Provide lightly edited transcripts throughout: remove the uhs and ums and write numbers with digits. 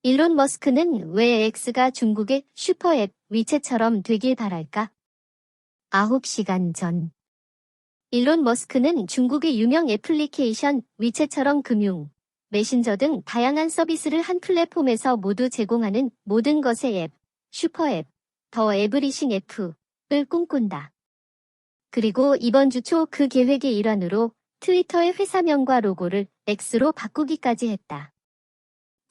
일론 머스크는 왜 X가 중국의 슈퍼앱 위챗처럼 되길 바랄까? 9시간 전. 일론 머스크는 중국의 유명 애플리케이션 위챗처럼 금융, 메신저 등 다양한 서비스를 한 플랫폼에서 모두 제공하는 모든 것의 앱, 슈퍼앱, 더 에브리싱 F을 꿈꾼다. 그리고 이번 주 초 그 계획의 일환으로 트위터의 회사명과 로고를 X로 바꾸기까지 했다.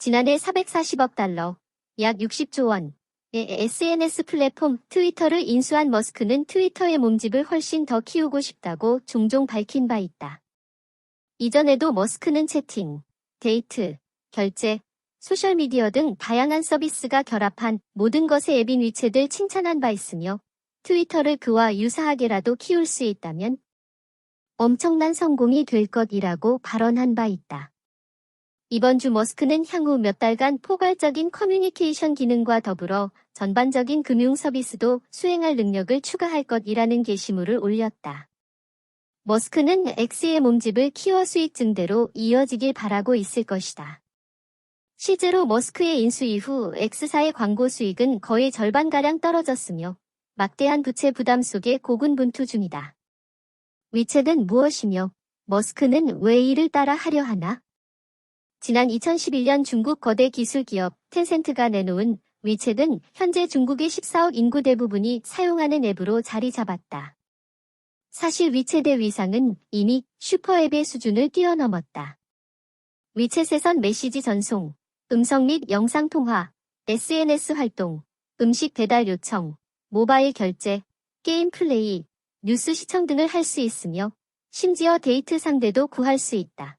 지난해 440억 달러, 약 60조 원의 SNS 플랫폼 트위터를 인수한 머스크는 트위터의 몸집을 훨씬 더 키우고 싶다고 종종 밝힌 바 있다. 이전에도 머스크는 채팅, 데이트, 결제, 소셜미디어 등 다양한 서비스가 결합한 모든 것의 앱인 위챗을 칭찬한 바 있으며 트위터를 그와 유사하게라도 키울 수 있다면 엄청난 성공이 될 것이라고 발언한 바 있다. 이번 주 머스크는 향후 몇 달간 포괄적인 커뮤니케이션 기능과 더불어 전반적인 금융 서비스도 수행할 능력을 추가할 것이라는 게시물을 올렸다. 머스크는 X의 몸집을 키워 수익 증대로 이어지길 바라고 있을 것이다. 실제로 머스크의 인수 이후 X사의 광고 수익은 거의 절반가량 떨어졌으며 막대한 부채 부담 속에 고군분투 중이다. 위챗은 무엇이며 머스크는 왜 이를 따라 하려 하나? 지난 2011년 중국 거대 기술 기업 텐센트가 내놓은 위챗은 현재 중국의 14억 인구 대부분이 사용하는 앱으로 자리 잡았다. 사실 위챗의 위상은 이미 슈퍼앱의 수준을 뛰어넘었다. 위챗에선 메시지 전송, 음성 및 영상 통화, SNS 활동, 음식 배달 요청, 모바일 결제, 게임 플레이, 뉴스 시청 등을 할 수 있으며 심지어 데이트 상대도 구할 수 있다.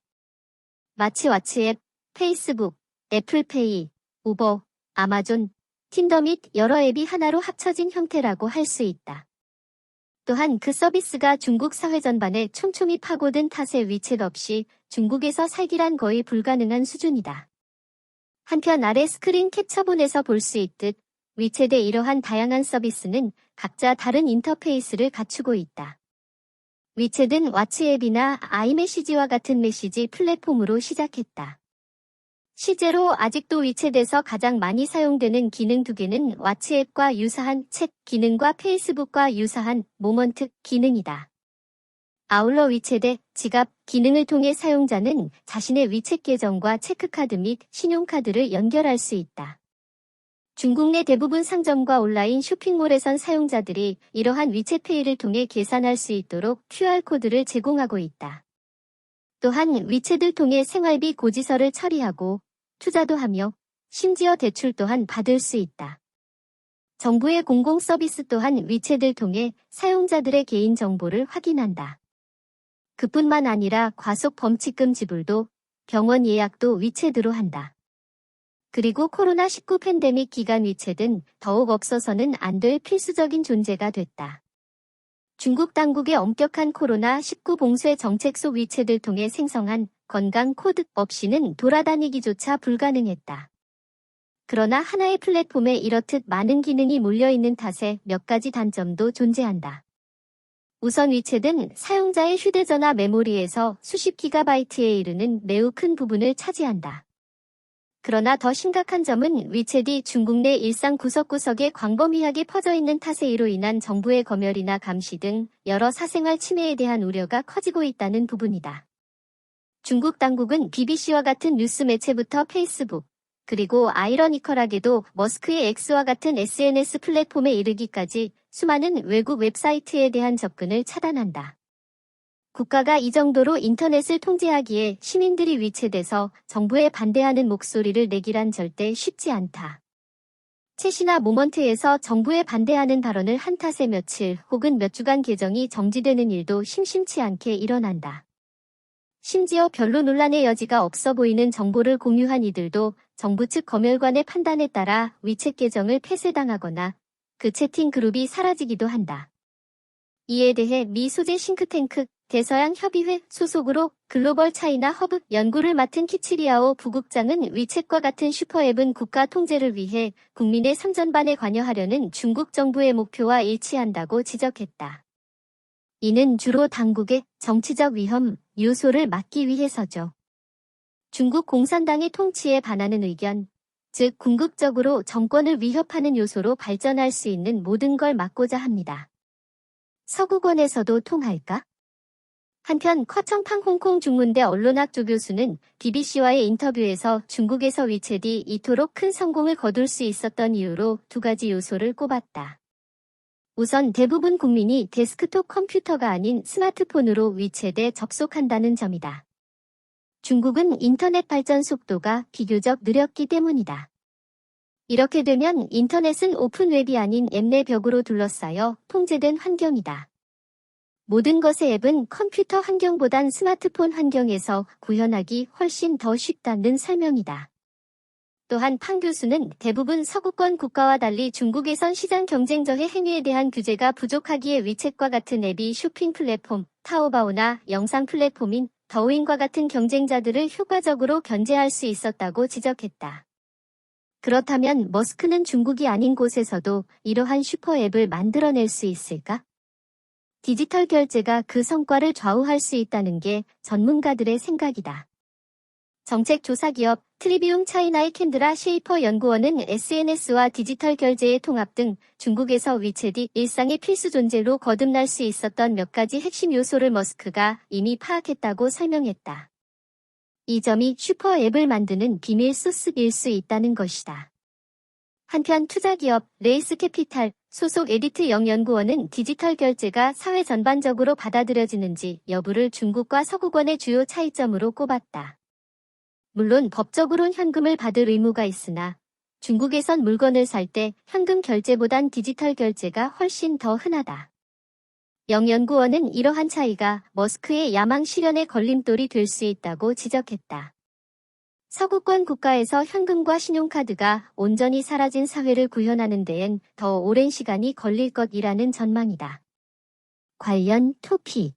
마치 왓츠앱, 페이스북, 애플페이, 우버, 아마존, 틴더 및 여러 앱이 하나로 합쳐진 형태라고 할 수 있다. 또한 그 서비스가 중국 사회 전반에 촘촘히 파고든 탓에 위챗 없이 중국에서 살기란 거의 불가능한 수준이다. 한편 아래 스크린 캡처본에서 볼 수 있듯 위챗의 이러한 다양한 서비스는 각자 다른 인터페이스를 갖추고 있다. 위챗은 왓츠앱이나 아이메시지와 같은 메시지 플랫폼으로 시작했다. 실제로 아직도 위챗에서 가장 많이 사용되는 기능 두 개는 왓츠앱과 유사한 챗 기능과 페이스북과 유사한 모먼트 기능이다. 아울러 위챗의 지갑 기능을 통해 사용자는 자신의 위챗 계정과 체크카드 및 신용카드를 연결할 수 있다. 중국 내 대부분 상점과 온라인 쇼핑몰에선 사용자들이 이러한 위챗페이를 통해 계산할 수 있도록 QR코드를 제공하고 있다. 또한 위챗을 통해 생활비 고지서를 처리하고 투자도 하며 심지어 대출 또한 받을 수 있다. 정부의 공공 서비스 또한 위챗을 통해 사용자들의 개인 정보를 확인한다. 그뿐만 아니라 과속 범칙금 지불도 병원 예약도 위챗으로 한다. 그리고 코로나19 팬데믹 기간 위챗은 더욱 없어서는 안 될 필수적인 존재가 됐다. 중국 당국의 엄격한 코로나19 봉쇄 정책 속 위챗을 통해 생성한 건강 코드 없이는 돌아다니기조차 불가능했다. 그러나 하나의 플랫폼에 이렇듯 많은 기능이 몰려있는 탓에 몇 가지 단점도 존재한다. 우선 위챗은 사용자의 휴대전화 메모리에서 수십 기가바이트에 이르는 매우 큰 부분을 차지한다. 그러나 더 심각한 점은 위챗이 중국 내 일상 구석구석에 광범위하게 퍼져있는 탓에 이로 인한 정부의 검열이나 감시 등 여러 사생활 침해에 대한 우려가 커지고 있다는 부분이다. 중국 당국은 BBC와 같은 뉴스 매체부터 페이스북, 그리고 아이러니컬하게도 머스크의 X와 같은 SNS 플랫폼에 이르기까지 수많은 외국 웹사이트에 대한 접근을 차단한다. 국가가 이 정도로 인터넷을 통제하기에 시민들이 위챗에서 정부에 반대하는 목소리를 내기란 절대 쉽지 않다. 챗이나 모먼트에서 정부에 반대하는 발언을 한 탓에 며칠 혹은 몇 주간 계정이 정지되는 일도 심심치 않게 일어난다. 심지어 별로 논란의 여지가 없어 보이는 정보를 공유한 이들도 정부 측 검열관의 판단에 따라 위챗 계정을 폐쇄당하거나 그 채팅 그룹이 사라지기도 한다. 이에 대해 미 소재 싱크탱크 대서양 협의회 소속으로 글로벌 차이나 허브 연구를 맡은 키치리아오 부국장은 위챗과 같은 슈퍼앱은 국가 통제를 위해 국민의 삶 전반에 관여하려는 중국 정부의 목표와 일치한다고 지적했다. 이는 주로 당국의 정치적 위험 요소를 막기 위해서죠. 중국 공산당의 통치에 반하는 의견, 즉 궁극적으로 정권을 위협하는 요소로 발전할 수 있는 모든 걸 막고자 합니다. 서구권에서도 통할까? 한편 커청팡 홍콩 중문대 언론학 조교수는 BBC와의 인터뷰에서 중국에서 위챗이 이토록 큰 성공을 거둘 수 있었던 이유로 두 가지 요소를 꼽았다. 우선 대부분 국민이 데스크톱 컴퓨터가 아닌 스마트폰으로 위챗에 접속한다는 점이다. 중국은 인터넷 발전 속도가 비교적 느렸기 때문이다. 이렇게 되면 인터넷은 오픈웹이 아닌 앱 내 벽으로 둘러싸여 통제된 환경이다. 모든 것의 앱은 컴퓨터 환경보단 스마트폰 환경에서 구현하기 훨씬 더 쉽다는 설명이다. 또한 팡 교수는 대부분 서구권 국가와 달리 중국에선 시장 경쟁자의 행위에 대한 규제가 부족하기에 위챗과 같은 앱이 쇼핑 플랫폼, 타오바오나 영상 플랫폼인 더우인과 같은 경쟁자들을 효과적으로 견제할 수 있었다고 지적했다. 그렇다면 머스크는 중국이 아닌 곳에서도 이러한 슈퍼앱을 만들어낼 수 있을까? 디지털 결제가 그 성과를 좌우할 수 있다는 게 전문가들의 생각이다. 정책조사기업 트리비움 차이나의 캔드라 셰이퍼 연구원은 SNS와 디지털 결제의 통합 등 중국에서 위챗이 일상의 필수 존재로 거듭날 수 있었던 몇 가지 핵심 요소를 머스크가 이미 파악했다고 설명했다. 이 점이 슈퍼앱을 만드는 비밀 소스일 수 있다는 것이다. 한편 투자기업 레이스 캐피탈 소속 에디트 영 연구원은 디지털 결제가 사회 전반적으로 받아들여지는지 여부를 중국과 서구권의 주요 차이점으로 꼽았다. 물론 법적으론 현금을 받을 의무가 있으나 중국에선 물건을 살 때 현금 결제보단 디지털 결제가 훨씬 더 흔하다. 영 연구원은 이러한 차이가 머스크의 야망 실현의 걸림돌이 될 수 있다고 지적했다. 서구권 국가에서 현금과 신용카드가 온전히 사라진 사회를 구현하는 데엔 더 오랜 시간이 걸릴 것이라는 전망이다. 관련 토픽